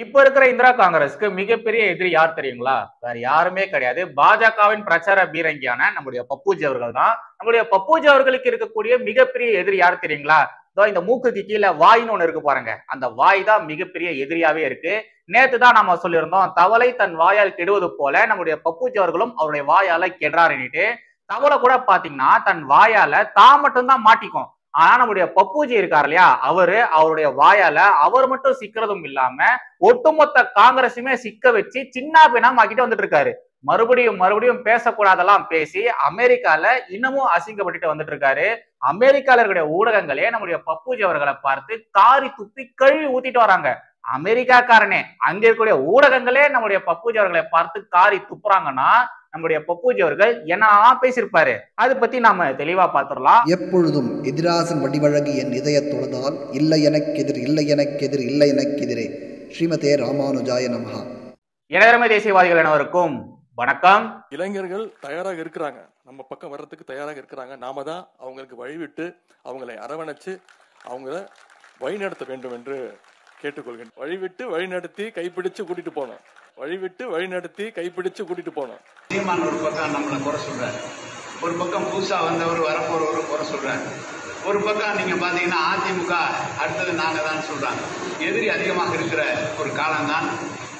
இப்ப இருக்கிற இந்திரா காங்கிரஸ்க்கு மிகப்பெரிய எதிரி யார் தெரியுங்களா? வேற யாருமே கிடையாது. பாஜகவின் பிரச்சார பீரங்கியான நம்முடைய பப்பூஜி அவர்கள் தான். நம்முடைய பப்பூஜி அவர்களுக்கு இருக்கக்கூடிய மிகப்பெரிய எதிரி யார் தெரியுங்களா? இந்த மூக்குக்கு கீழே வாய்ன்னு ஒண்ணு இருக்கு பாருங்க. அந்த வாய் தான் மிகப்பெரிய எதிரியாவே இருக்கு. நேத்து தான் நாம சொல்லியிருந்தோம், தவளை தன் வாயால் கெடுவது போல நம்முடைய பப்பூஜி அவர்களும் அவருடைய வாயால கெடுறாருன்னுட்டு. தவளை கூட பாத்தீங்கன்னா தன் வாயால தான் மட்டும் தான் மாட்டிக்கும். ஆனா நம்முடைய பப்பூஜி இருக்காரு இல்லையா, அவருடைய வாயால அவர் மட்டும் சிக்கிறதும் இல்லாம ஒட்டுமொத்த காங்கிரசுமே சிக்க வச்சு சின்ன பின்னம் ஆக்கிட்டு வந்துட்டு இருக்காரு. மறுபடியும் மறுபடியும் பேசக்கூடாதெல்லாம் பேசி அமெரிக்கால இன்னமும் அசிங்கப்பட்டுட்டு வந்துட்டு இருக்காரு. அமெரிக்கால இருக்கிற ஊடகங்களே நம்முடைய பப்பூஜி அவர்களை பார்த்து காரி துப்பி கழுவி ஊத்திட்டு வராங்க. அமெரிக்காக்காரனே அங்க இருக்கக்கூடிய ஊடகங்களே நம்முடைய பப்பூஜி அவர்களை பார்த்து காரி துப்புறாங்கன்னா நம்முடைய பப்பூஜி அவர்கள் என்ன பேசியிருப்பாரு, அதை பத்தி நாம தெளிவா பாத்துடலாம். எப்பொழுதும் எதிராசன் வடிவழகு என் இதய தொழுதால் இல்லை எனக்கெதிர் இல்லை எனக்கெதிர் இல்லை எனக்கெதிரே. ஸ்ரீமதே ராமானுஜாய நமஹா. இளைஞர் தேசியவாதிகள் அனைவருக்கும் வணக்கம். இளைஞர்கள் தயாராக இருக்கிறாங்க, நம்ம பக்கம் வர்றதுக்கு தயாராக இருக்கிறாங்க. நாம தான் அவங்களுக்கு வழிவிட்டு அவங்களை அரவணைச்சு அவங்கள வழிநடத்த வேண்டும் என்று கேட்டுக்கொள்கிறேன். வழிவிட்டு வழிநடத்தி கைப்பிடிச்சு கூட்டிட்டு போனோம். வழிவிட்டு வழிநடத்தி கைப்பிடிச்சு கூட்டிட்டு போனோம். சீமான் ஒரு பக்கம் நம்மளை குறை சொல்றாரு, ஒரு பக்கம் புதுசா வந்தவர் வரப்போறவரு குறை சொல்றாரு, ஒரு பக்கம் நீங்க பாத்தீங்கன்னா அதிமுக அடுத்தது நாங்க தான் சொல்றாங்க. எதிரி அதிகமாக இருக்கிற ஒரு காலம்தான்.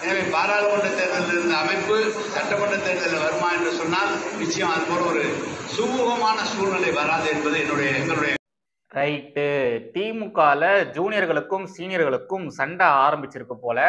எனவே பாராளுமன்ற தேர்தலில் இருந்த அமைப்பு சட்டமன்ற தேர்தலில் வருமா என்று சொன்னால் நிச்சயம் அது போல ஒரு சுமூகமான சூழ்நிலை வராது என்பது எங்களுடைய ரைட்டு. திமுகல ஜூனியர்களுக்கும் சீனியர்களுக்கும் சண்டை ஆரம்பிச்சிருக்கு போல.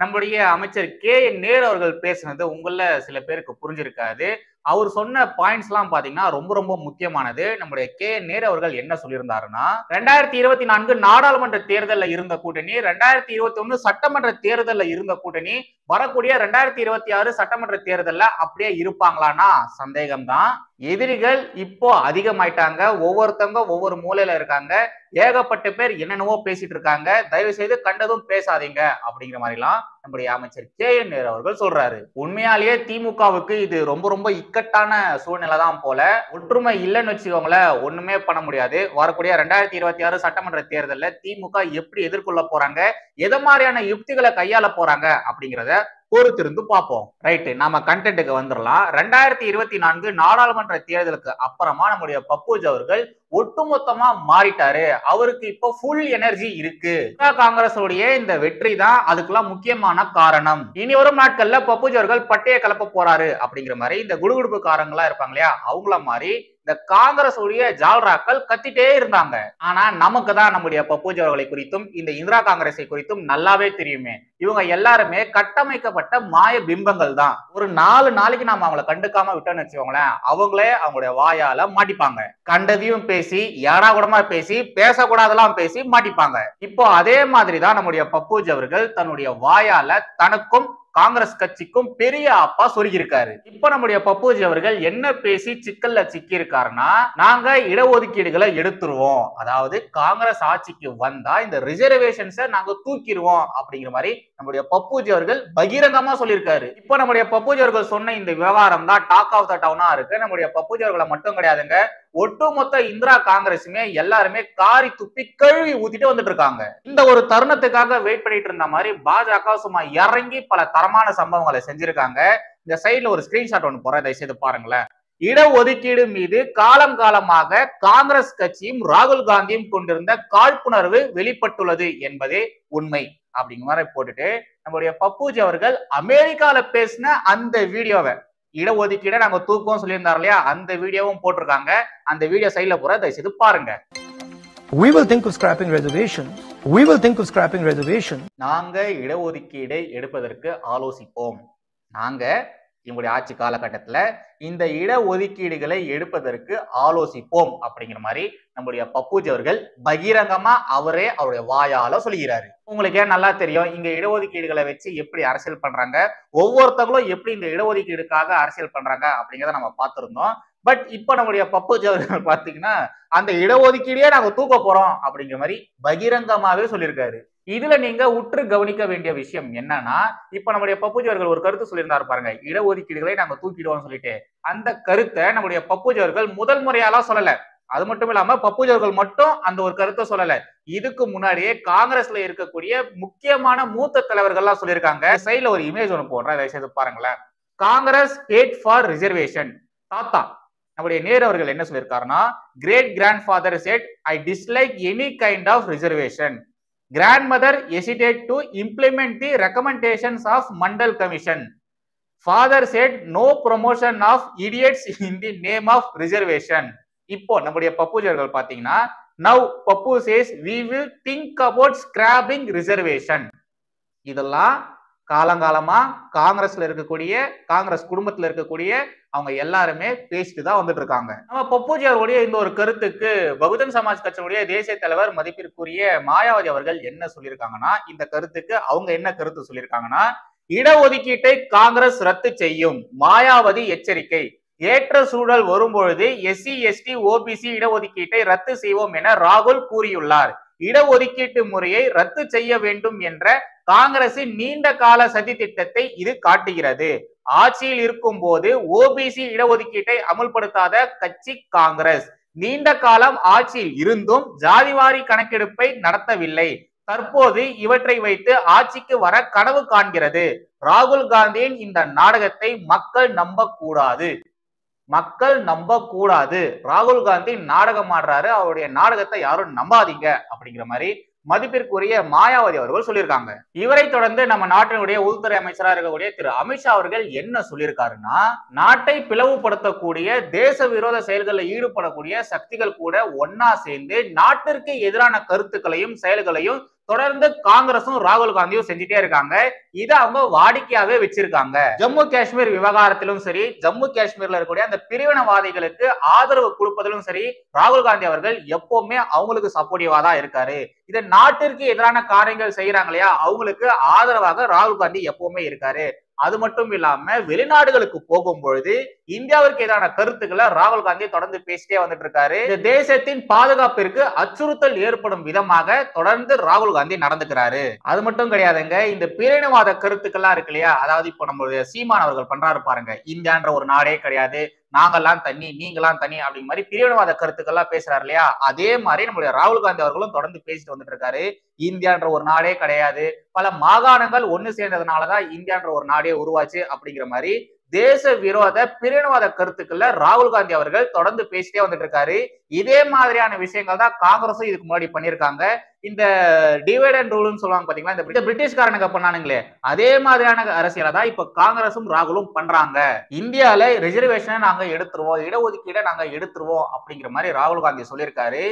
நம்முடைய அமைச்சர் கே.என்.நேரு அவர்கள் பேசினது உங்கள சில பேருக்கு புரிஞ்சிருக்காது. அவர் சொன்ன பாயிண்ட்ஸ் எல்லாம் பாத்தீங்கன்னா ரொம்ப ரொம்ப முக்கியமானது. நம்முடைய கே.என்.நேரு அவர்கள் என்ன சொல்லியிருந்தாருன்னா, 2024 நாடாளுமன்ற தேர்தலில் இருந்த கூட்டணி, 2021 சட்டமன்ற தேர்தலில் இருந்த கூட்டணி வரக்கூடிய 2026 சட்டமன்ற தேர்தல்ல அப்படியே இருப்பாங்களான்னா சந்தேகம்தான். எதிரிகள் இப்போ அதிகமாயிட்டாங்க. ஒவ்வொருத்தவங்க ஒவ்வொரு மூலையில இருக்காங்க. ஏகப்பட்ட பேர் என்னென்னவோ பேசிட்டு இருக்காங்க. தயவு செய்து கண்டதும் பேசாதீங்க அப்படிங்கிற மாதிரிலாம் நம்முடைய அமைச்சர் கே.என்.நேரு அவர்கள் சொல்றாரு. உண்மையாலேயே திமுகவுக்கு இது ரொம்ப ரொம்ப இக்கட்டான சூழ்நிலை தான் போல. ஒற்றுமை இல்லைன்னு வச்சுக்கோங்களேன், ஒண்ணுமே பண்ண முடியாது. வரக்கூடிய 2026 சட்டமன்ற தேர்தலில் திமுக எப்படி எதிர்கொள்ள போறாங்க, எதை மாதிரியான யுக்திகளை கையாள போறாங்க அப்படிங்கிறத பொறுத்திருந்து பார்ப்போம். ரைட்டு, நாம கண்டென்ட்டுக்கு வந்துடலாம். 2024 நாடாளுமன்ற தேர்தலுக்கு அப்புறமா நம்முடைய பப்பூஜி அவர்கள் ஒட்டுமொத்தமா மாறிட்டாரு. அவருக்கு இப்போ ஃபுல் எனர்ஜி இருக்கு. காங்கிரஸோடைய இந்த வெற்றி தான் அதுக்கெல்லாம் முக்கியமான காரணம். இனி வரும் நாட்கள்ல பப்பூஜி அவர்கள் பட்டைய கலப்ப போறாரு அப்படிங்கிற மாதிரி இந்த குடுகுடுப்பு காரங்களா இருப்பாங்க இல்லையா, அவங்கள மாதிரி இந்த காங்கிரஸ் உடைய ஜால்ராக்கள் கத்திட்டே இருந்தாங்க. ஆனா நமக்கு தான் நம்முடைய பப்பூஜி அவர்களை குறித்தும் இந்த இந்திரா காங்கிரஸை குறித்தும் நல்லாவே தெரியுமே. இவங்க எல்லாருமே கட்டமைக்கப்பட்ட மாய பிம்பங்கள் தான். ஒரு 4 நாளைக்கு நாம அவங்களை கண்டுக்காம விட்டோம்னு வச்சுக்கோங்களேன், அவங்களே அவங்களுடைய வாயால மாட்டிப்பாங்க. கண்டதையும் பேசி, யாரா கூடமா பேசி, பேசக்கூடாதெல்லாம் பேசி மாட்டிப்பாங்க. இப்போ அதே மாதிரிதான் நம்முடைய பப்பூஜி அவர்கள் தன்னுடைய வாயால தனக்கும் காங்கிரஸ் கட்சிக்கும் பெரிய அப்பா சொல்லியிருக்காரு. இப்ப நம்முடைய பப்பூஜி அவர்கள் என்ன பேசி சிக்கல்ல சிக்கி இருக்காருன்னா, நாங்க இடஒதுக்கீடுகளை எடுத்துருவோம், அதாவது காங்கிரஸ் ஆட்சிக்கு வந்தா இந்த ரிசர்வேஷன்ஸை நாங்க தூக்கிடுவோம் அப்படிங்கிற மாதிரி நம்முடைய பப்பூஜி அவர்கள் பகிரங்கமா சொல்லியிருக்காரு. இப்ப நம்முடைய பப்பூஜி அவர்கள் சொன்ன இந்த விவகாரம் தான் டாக் ஆஃப் த டவுனா இருக்கு. நம்முடைய பப்பூஜி அவர்களை மட்டும் கிடையாதுங்க, ஒட்டுமொத்த இந்திரா காங்கிரசுமே எல்லாருமே காரி துப்பி கழுவி ஊத்திட்டு வந்துட்டு இருக்காங்க. இந்த ஒரு தருணத்துக்காக வெயிட் பண்ணிட்டு இருந்த மாதிரி பாஜக சும்மா இறங்கி பல தரமான சம்பவங்களை செஞ்சிருக்காங்க. இந்த சைட்ல ஒரு ஸ்கிரீன்ஷாட் ஒன்று போறேன், தயவுசெய்து பாருங்களேன். இடஒதுக்கீடு மீது காலம் காலமாக காங்கிரஸ் கட்சியும் ராகுல் காந்தியும் கொண்டிருந்த காழ்ப்புணர்வு வெளிப்பட்டுள்ளது என்பதே உண்மை அப்படிங்கிற மாதிரி போட்டுட்டு நம்முடைய பப்பூஜி அவர்கள் அமெரிக்கால பேசின அந்த வீடியோவை, இடஒதுக்கீட நாங்க தூக்கம் சொல்லியிருந்தாரு இல்லையா, அந்த வீடியோவும் போட்டிருக்காங்க. அந்த வீடியோ சைட்ல போற தயவுசெய்து பாருங்க. We will think of scrapping reservation. We will think of scrapping reservation. நாங்க இடஒதுக்கீடை எடுப்பதற்கு ஆலோசிப்போம். நாங்க எங்களுடைய ஆட்சி காலகட்டத்துல இந்த இடஒதுக்கீடுகளை எடுப்பதற்கு ஆலோசிப்போம் அப்படிங்கிற மாதிரி நம்முடைய பப்பூஜி அவர்கள் பகிரங்கமா அவருடைய வாயால சொல்லுகிறாரு. உங்களுக்கே நல்லா தெரியும் இங்க இடஒதுக்கீடுகளை வச்சு எப்படி அரசியல் பண்றாங்க, ஒவ்வொருத்தங்களும் எப்படி இந்த இடஒதுக்கீடுக்காக அரசியல் பண்றாங்க அப்படிங்கிறத நம்ம பார்த்திருந்தோம். பட் இப்ப நம்முடைய பப்பூஜி அவர்கள் பாத்தீங்கன்னா அந்த இடஒதுக்கீடையே நாங்க தூக்க போறோம் அப்படிங்கிற மாதிரி பகிரங்கமாவே சொல்லியிருக்காரு. இதுல நீங்க உற்று கவனிக்க வேண்டிய விஷயம் என்னன்னா, இப்ப நம்முடைய பப்பூஜி அவர்கள் ஒரு கருத்து சொல்லியிருந்தாரு பாருங்க, இடஒதுக்கீடுகளை நாங்க தூக்கிடுவோம் சொல்லிட்டு. அந்த கருத்தை நம்முடைய பப்பூஜி அவர்கள் முதல் முறையாலாம் சொல்லல, அது மட்டும் இல்லாம பப்புஜி அவர்கள் மட்டும் அந்த ஒரு கருத்தை சொல்லல. இதுக்கு முன்னாடியே காங்கிரஸ்ல இருக்கக்கூடிய முக்கியமான மூத்த தலைவர்கள்லாம் சொல்லியிருக்காங்க. சைட்ல ஒரு இமேஜ் ஒன்று போடுறேன், அதை செய்து பாருங்களேன். Congress hate for reservation. தாத்தா நம்முடைய நேரு அவர்கள் என்ன சொல்லியிருக்காருன்னா, great grandfather said I dislike any kind of reservation. Grandmother hesitated to implement the recommendations of Mandal Commission. Father said no promotion of idiots in the name of reservation. இப்போ நம்முடைய பப்புஜி அவர்கள் பாத்தீங்கன்னா, now Pappu says we will think about scrapping reservation. இதெல்லாம் காலங்காலமா காங்கிரஸ்ல இருக்கக்கூடிய, காங்கிரஸ் குடும்பத்துல இருக்கக்கூடிய அவங்க எல்லாருமே பேசிட்டு தான் வந்துட்டு இருக்காங்க. நம்ம பப்புஜி அவர்களுடைய இந்த ஒரு கருத்துக்கு பகுஜன் சமாஜ் கட்சியினுடைய தேசிய தலைவர் மதிப்பிற்குரிய மாயாவதி அவர்கள் என்ன சொல்லியிருக்காங்கன்னா, இந்த கருத்துக்கு அவங்க என்ன கருத்து சொல்லியிருக்காங்கன்னா, இடஒதுக்கீட்டை காங்கிரஸ் ரத்து செய்யும், மாயாவதி எச்சரிக்கை. ஏற்ற சூழல் வரும்பொழுது SC ST OBC இடஒதுக்கீட்டை ரத்து செய்வோம் என ராகுல் கூறியுள்ளார். இடஒதுக்கீட்டு முறையை ரத்து செய்ய வேண்டும் என்ற காங்கிரசின் நீண்ட கால சதி திட்டத்தை இது காட்டுகிறது. ஆட்சியில் இருக்கும் போது OBC இடஒதுக்கீட்டை அமல்படுத்தாத கட்சி காங்கிரஸ். நீண்ட காலம் ஆட்சியில் இருந்தும் ஜாதிவாரி கணக்கெடுப்பை நடத்தவில்லை. தற்போது இவற்றை வைத்து ஆட்சிக்கு வர கனவு காண்கிறது. ராகுல் காந்தியின் இந்த நாடகத்தை மக்கள் நம்பக்கூடாது. மக்கள் நம்பக்கூடாது. ராகுல் காந்தி நாடகம் ஆடுறாரு, அவருடைய நாடகத்தை யாரும் நம்பாதீங்க அப்படிங்கிற மாதிரி மதிப்பிற்குரிய மாயாவதி அவர்கள் சொல்லியிருக்காங்க. இவரை தொடர்ந்து நம்ம நாட்டினுடைய உள்துறை அமைச்சராக இருக்கக்கூடிய திரு அமித்ஷா அவர்கள் என்ன சொல்லியிருக்காருன்னா, நாட்டை பிளவுபடுத்தக்கூடிய தேச விரோத செயல்களில் ஈடுபடக்கூடிய சக்திகள் கூட ஒன்னா சேர்ந்து நாட்டிற்கு எதிரான கருத்துக்களையும் செயல்களையும் தொடர்ந்து காங்கிரசும் ராகுல் காந்தியும் செஞ்சுட்டே இருக்காங்க. இதை அவங்க வாடிக்கையாவே வச்சிருக்காங்க. ஜம்மு காஷ்மீர் விவகாரத்திலும் சரி, ஜம்மு காஷ்மீர்ல இருக்கக்கூடிய அந்த பிரிவினவாதிகளுக்கு ஆதரவு கொடுப்பதிலும் சரி, ராகுல் காந்தி அவர்கள் எப்பவுமே அவங்களுக்கு சப்போர்ட்டிவா தான் இருக்காரு. இதை நாட்டிற்கு எதிரான காரியங்கள் செய்யறாங்க இல்லையா, அவங்களுக்கு ஆதரவாக ராகுல் காந்தி எப்பவுமே இருக்காரு. அது மட்டும் இல்லாம வெளிநாடுகளுக்கு போகும் பொழுது இந்தியாவிற்கு எதிரான கருத்துக்களை ராகுல் காந்தி தொடர்ந்து பேசிட்டே வந்துட்டு இருக்காரு. இந்த தேசத்தின் பாதுகாப்பிற்கு அச்சுறுத்தல் ஏற்படும் விதமாக தொடர்ந்து ராகுல் காந்தி நடந்துக்கிறாரு. அது மட்டும் கிடையாதுங்க, இந்த பிரிவினவாத கருத்துக்கள்லாம் இருக்கு இல்லையா, அதாவது இப்போ நம்மளுடைய சீமான் அவர்கள் பண்றாரு பாருங்க, இந்தியான்ற ஒரு நாடே கிடையாது, நாங்கெல்லாம் தண்ணி நீங்கெல்லாம் தண்ணி அப்படிங்கிற மாதிரி பிரிவினவாத கருத்துக்கள்லாம் பேசுறாரு இல்லையா, அதே மாதிரி நம்மளுடைய ராகுல் காந்தி அவர்களும் தொடர்ந்து பேசிட்டு வந்துட்டு இருக்காரு. இந்தியான்ற ஒரு நாடே கிடையாது, பல மாகாணங்கள் ஒண்ணு சேர்ந்ததுனாலதான் இந்தியான்ற ஒரு நாடே உருவாச்சு அப்படிங்கிற மாதிரி தேச விரோத பிரிவினவாத கருத்துக்கள்ல ராகுல் காந்தி அவர்கள் தொடர்ந்து பேசிட்டே வந்துட்டு இருக்காரு. இதே மாதிரியான விஷயங்கள் தான் காங்கிரஸும் இதுக்கு முன்னாடி பண்ணிருக்காங்க. இந்த டிவைட் அண்ட் ரூல்னு சொல்லுவாங்க பாத்தீங்களா, இந்த பிரிட்டிஷ்காரனுங்க பண்ணானுங்களே, அதே மாதிரியான அரசியலை தான் இப்ப காங்கிரசும் ராகுலும் பண்றாங்க. இந்தியால ரிசர்வேஷனை நாங்க எடுத்துருவோம், இடஒதுக்கீடை நாங்க எடுத்துருவோம் அப்படிங்கிற மாதிரி ராகுல் காந்தி சொல்லியிருக்காரு.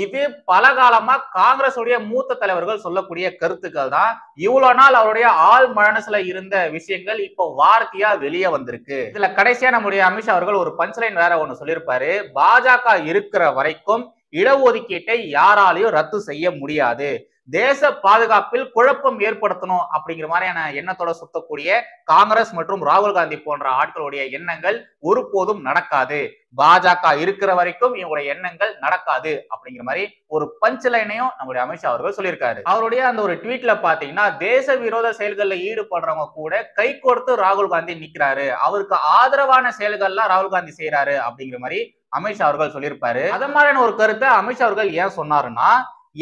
இது பல காலமா காங்கிரஸ் உடைய மூத்த தலைவர்கள் சொல்லக்கூடிய கருத்துக்கள் தான். இவ்வளவு நாள் அவருடைய ஆள் மனசுல இருந்த விஷயங்கள் இப்போ வார்த்தையா வெளியே வந்திருக்கு. இதுல கடைசியா நம்முடைய அமித்ஷா அவர்கள் ஒரு பஞ்ச்லைன் வேற ஒண்ணு சொல்லியிருப்பாரு, பாஜக இருக்கிற வரைக்கும் இடஒதுக்கீட்டை யாராலையும் ரத்து செய்ய முடியாது, தேச பாதுகாப்பில் குழப்பம் ஏற்படுத்தணும் அப்படிங்கிற மாதிரியான எண்ணத்தோட சுத்தக்கூடிய காங்கிரஸ் மற்றும் ராகுல் காந்தி போன்ற ஆட்களுடைய எண்ணங்கள் ஒருபோதும் நடக்காது, பாஜக இருக்கிற வரைக்கும் இவங்களுடைய எண்ணங்கள் நடக்காது அப்படிங்கிற மாதிரி ஒரு பஞ்ச் லைனையும் நம்முடைய அமித்ஷா அவர்கள் சொல்லியிருக்காரு. அவருடைய அந்த ஒரு ட்வீட்ல பாத்தீங்கன்னா, தேச விரோத செயல்களில் ஈடுபடுறவங்க கூட கை கொடுத்து ராகுல் காந்தி நிக்கிறாரு, அவருக்கு ஆதரவான செயல்கள்லாம் ராகுல் காந்தி செய்யறாரு அப்படிங்கிற மாதிரி அமித்ஷா அவர்கள் சொல்லியிருப்பாரு. அத மாதிரியான ஒரு கருத்தை அமித்ஷா அவர்கள் ஏன் சொன்னாருன்னா,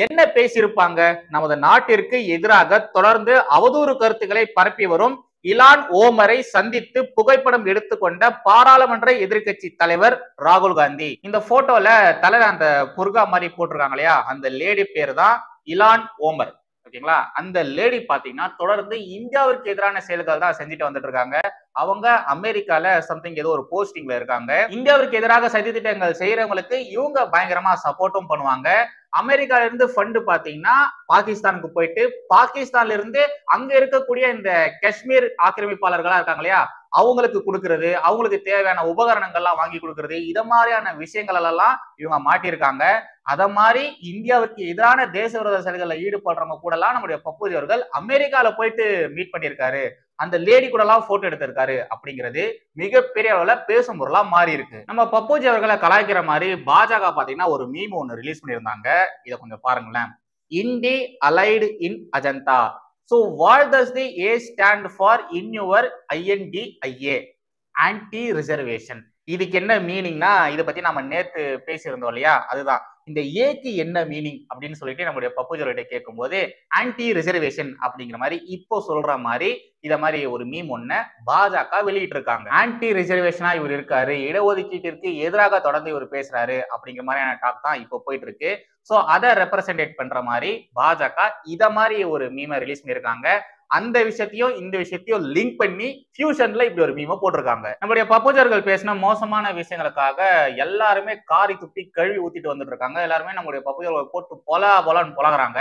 என்ன பேசியிருப்பாங்க, நமது நாட்டிற்கு எதிராக தொடர்ந்து அவதூறு கருத்துக்களை பரப்பி வரும் இலான் ஓமரை சந்தித்து புகைப்படம் எடுத்துக்கொண்ட பாராளுமன்ற எதிர்கட்சி தலைவர் ராகுல் காந்தி. இந்த போட்டோல தலைவர் அந்த புர்கா மாதிரி போட்டிருக்காங்க இல்லையா, அந்த லேடி பேர் தான் இலான் ஓமர். ஓகேங்களா, அந்த லேடி பாத்தீங்கன்னா தொடர்ந்து இந்தியாவிற்கு எதிரான செயல்கள் தான் செஞ்சுட்டு வந்துட்டு இருக்காங்க. அவங்க அமெரிக்கால சம்திங் ஏதோ ஒரு போஸ்டிங்ல இருக்காங்க. இந்தியாவிற்கு எதிராக சதி திட்டங்கள் செய்யறவங்களுக்கு இவங்க பயங்கரமா சப்போர்ட்டும் பண்ணுவாங்க. அமெரிக்கால இருந்து ஃபண்ட் பாத்தீங்கன்னா பாகிஸ்தானுக்கு போயிட்டு, பாகிஸ்தான்ல இருந்து அங்க இருக்கக்கூடிய இந்த காஷ்மீர் ஆக்கிரமிப்பாளர்களா இருக்காங்க இல்லையா, அவங்களுக்கு கொடுக்கறது, அவங்களுக்கு தேவையான உபகரணங்கள்லாம் வாங்கி கொடுக்கறது, இத மாதிரியான விஷயங்கள் எல்லாம் இவங்க மாட்டியிருக்காங்க. அத மாதிரி இந்தியாவுக்கு எதிரான தேச விரோத செயல்களில் ஈடுபடுறவங்க கூட எல்லாம் நம்முடைய பப்புஜி அவர்கள் அமெரிக்கால போயிட்டு மீட் பண்ணியிருக்காரு, அந்த லேடி கூட எல்லாம் போட்டோ எடுத்திருக்காரு அப்படிங்கிறது மிகப்பெரிய அளவுல பேசும் பொருளா மாறி இருக்கு. நம்ம பப்புஜி அவர்களை கலாய்க்கிற மாதிரி பாஜக பாத்தீங்கன்னா ஒரு மீம் ஒன்னு ரிலீஸ் பண்ணியிருந்தாங்க, இதை கொஞ்சம் பாருங்களேன். INDI allied in Ajanta. So what does the A stand for in your INDIA? Anti reservation. இதுக்கு என்ன மீனிங்னா இதை பத்தி நம்ம நேத்து பேசியிருந்தோம் இல்லையா, அதுதான் இந்த ஏக்கு என்ன மீனிங் அப்படின்னு சொல்லிட்டு நம்முடைய பப்புஜர்கிட்ட கேட்கும் போது ஆன்டி ரிசர்வேஷன் அப்படிங்கிற மாதிரி இப்போ சொல்ற மாதிரி இத மாதிரி ஒரு மீம் ஒண்ணு பாஜக வெளியிட்டு இருக்காங்க. ஆன்டி ரிசர்வேஷனா இவர் இருக்காரு, இடஒதுக்கீட்டிற்கு எதிராக தொடர்ந்து இவர் பேசுறாரு அப்படிங்கிற மாதிரியான டாக் தான் இப்போ போயிட்டு இருக்கு. சோ அதை ரெப்ரசன்டேட் பண்ற மாதிரி பாஜக இத மாதிரி ஒரு மீமை ரிலீஸ் பண்ணிருக்காங்க. அந்த விஷயத்தையும் இந்த விஷயத்தையும் லிங்க் பண்ணி ஃபியூஷன்ல இப்படி ஒரு மீமை போட்டிருக்காங்க. நம்மளுடைய பப்புஜர்கள் பேசின மோசமான விஷயங்களுக்காக எல்லாருமே காரி துப்பி கழுவி ஊத்திட்டு வந்துட்டு இருக்காங்க. எல்லாருமே நம்மளுடைய பப்புஜர்களை போட்டு பொலான்னு பொலகுறாங்க.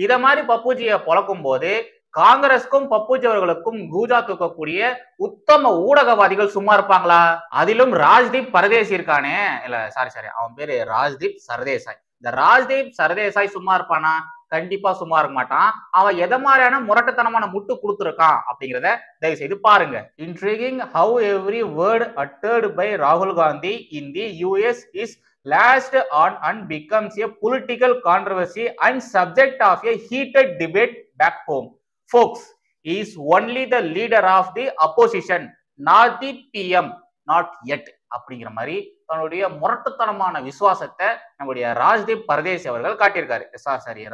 இத மாதிரி பப்புஜியை பொழக்கும் போது காங்கிரஸ்க்கும் பப்புஜி அவர்களுக்கும் கூஜா தூக்கக்கூடிய உத்தம ஊடகவாதிகள் சும்மா இருப்பாங்களா? அதிலும் ராஜ்தீப் பரதேசி இருக்கானே, இல்ல சாரி அவன் பேரு ராஜ்தீப் சர்தேசாய். இந்த ராஜ்தீப் சர்தேசாய் சும்மா இருப்பானா? கண்டிப்பா சும்மா இருக்க மாட்டான். அவன் எதை மாதிரியான முரட்டுத்தனமான முட்டு கொடுத்துருக்கான் அப்படிங்கிறத தயவு செய்து பாருங்க. இன்ட்ரிகிங் how every word uttered by ராகுல் காந்தி இன் தி US is lashed on and becomes a political controversy and subject of a heated debate back home. Folks, he is only the leader of the opposition, not the PM, not yet. அப்படிங்கிற மாதிரி தன்னுடைய முரட்டுத்தனமான விசுவாசத்தை நம்முடைய ராஜ்தீப் பரதேசி அவர்கள் காட்டியிருக்காரு.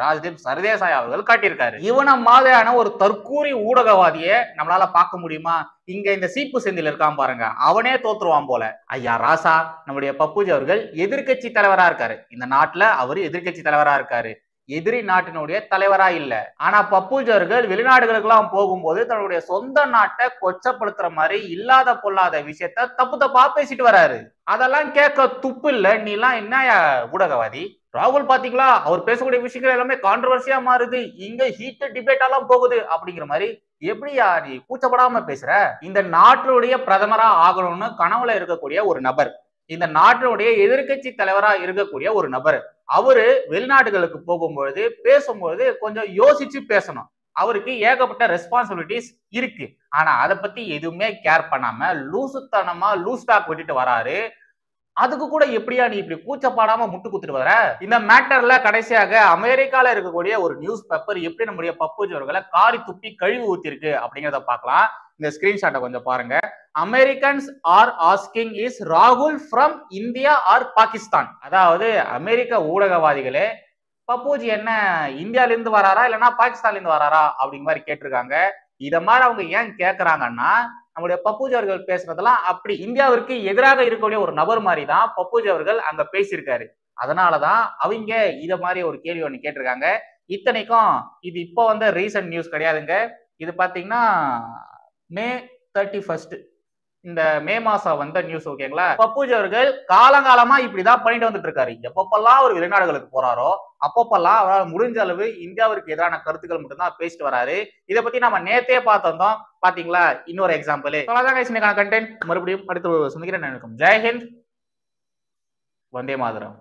ராஜ்தீப் சர்தேசாய் அவர்கள் காட்டியிருக்காரு. இவன மாதிரியான ஒரு தற்கூரி ஊடகவாதியை நம்மளால பார்க்க முடியுமா? இங்க இந்த சீப்பு செந்தில் இருக்கான் பாருங்க, அவனே தோத்துருவான் போல. ஐயா ராசா, நம்முடைய பப்புஜி அவர்கள் எதிர்கட்சி தலைவரா இருக்காரு. இந்த நாட்டுல அவரு எதிர்கட்சி தலைவரா இருக்காரு, எதிரி நாட்டினுடைய தலைவரா இல்ல. ஆனா பப்புஜி அவர்கள் வெளிநாடுகளுக்கு எல்லாம் போகும்போது தன்னுடைய சொந்த நாட்டை கொச்சப்படுத்துற மாதிரி இல்லாத பொல்லாத விஷயத்த தப்பா பேசிட்டு வராரு. அதெல்லாம் கேட்க துப்பு இல்ல. நீ எல்லாம் என்ன ஊடகவாதி? ராகுல் பாத்தீங்களா, அவர் பேசக்கூடிய விஷயங்கள் எல்லாமே கான்ட்ரோவர்சியா மாறுது, இங்க ஹீட் டிபேட் எல்லாம் போகுது அப்படிங்கிற மாதிரி எப்படியா நீ கூச்சப்படாம பேசுற? இந்த நாட்டுடைய பிரதமரா ஆகணும்னு கனவுல இருக்கக்கூடிய ஒரு நபர், இந்த நாட்டினுடைய எதிர்கட்சி தலைவரா இருக்கக்கூடிய ஒரு நபர், அவரு வெளிநாடுகளுக்கு போகும்பொழுது பேசும்பொழுது கொஞ்சம் யோசிச்சு பேசணும். அவருக்கு ஏகப்பட்ட ரெஸ்பான்சிபிலிட்டிஸ் இருக்கு. ஆனா அதை பத்தி எதுவுமே கேர் பண்ணாம லூசுத்தனமா லூஸ் டாக் விட்டுட்டு வராரு. அதுக்கு கூட எப்படியா நீ இப்படி கூச்சப்பாடாம முட்டு குத்துட்டு வர? இந்த மேட்டர்ல கடைசியாக அமெரிக்கால இருக்கக்கூடிய ஒரு நியூஸ் பேப்பர் எப்படி நம்முடைய பப்புஜி அவர்களை காரி துப்பி கழுவி ஊத்தி இருக்கு அப்படிங்கிறத பார்க்கலாம். இந்த ஸ்கிரீன்ஷாட்டை கொஞ்சம் பாருங்க. அமெரிக்கன்ஸ் ஆர் ஆஸ்கிங் இஸ் ராகுல் ஃப்ரம் இந்தியா ஆர் பாகிஸ்தான். அதாவது அமெரிக்க ஊடகவாதிகளே பப்புஜி என்ன இந்தியால இருந்து வராரா இல்லைன்னா பாகிஸ்தான்ல இருந்து வராரா அப்படிங்கிற மாதிரி கேட்டிருக்காங்க. இத மாதிரி அவங்க ஏன் கேட்கறாங்கன்னா, நம்முடைய பப்புஜி அவர்கள் பேசுறதெல்லாம் அப்படி இந்தியாவிற்கு எதிராக இருக்கக்கூடிய ஒரு நபர் மாதிரி தான் பப்புஜி அவர்கள் அங்க பேசியிருக்காரு. அதனாலதான் அவங்க இத மாதிரி ஒரு கேள்வி ஒண்ணு கேட்டிருக்காங்க. இத்தனைக்கும் இது இப்போ வந்த ரீசன்ட் நியூஸ் கிடையாதுங்க. இது பாத்தீங்கன்னா May 31 இந்த மே மாசம் வந்த நியூஸ். ஓகேங்களா? பப்புஜி அவர்கள் காலங்காலமா இப்படிதான் பண்ணிட்டு வந்துட்டு இருக்காரு. எப்பப்பெல்லாம் அவர் வெளிநாடுகளுக்கு போறாரோ அப்பப்பெல்லாம் அவரால் முடிஞ்ச அளவு இந்தியாவிற்கு எதிரான கருத்துக்கள் மட்டும்தான் பேசிட்டு வராரு. இதை பத்தி நம்ம நேத்தே பார்த்திருந்தோம். பாத்தீங்களா? இன்னொரு எக்ஸாம்பிள். இன்னைக்கான கண்டென்ட் மறுபடியும் அடுத்து சந்திக்கிறேன். ஜெய் ஹிந்த், வந்தே மாதரம்.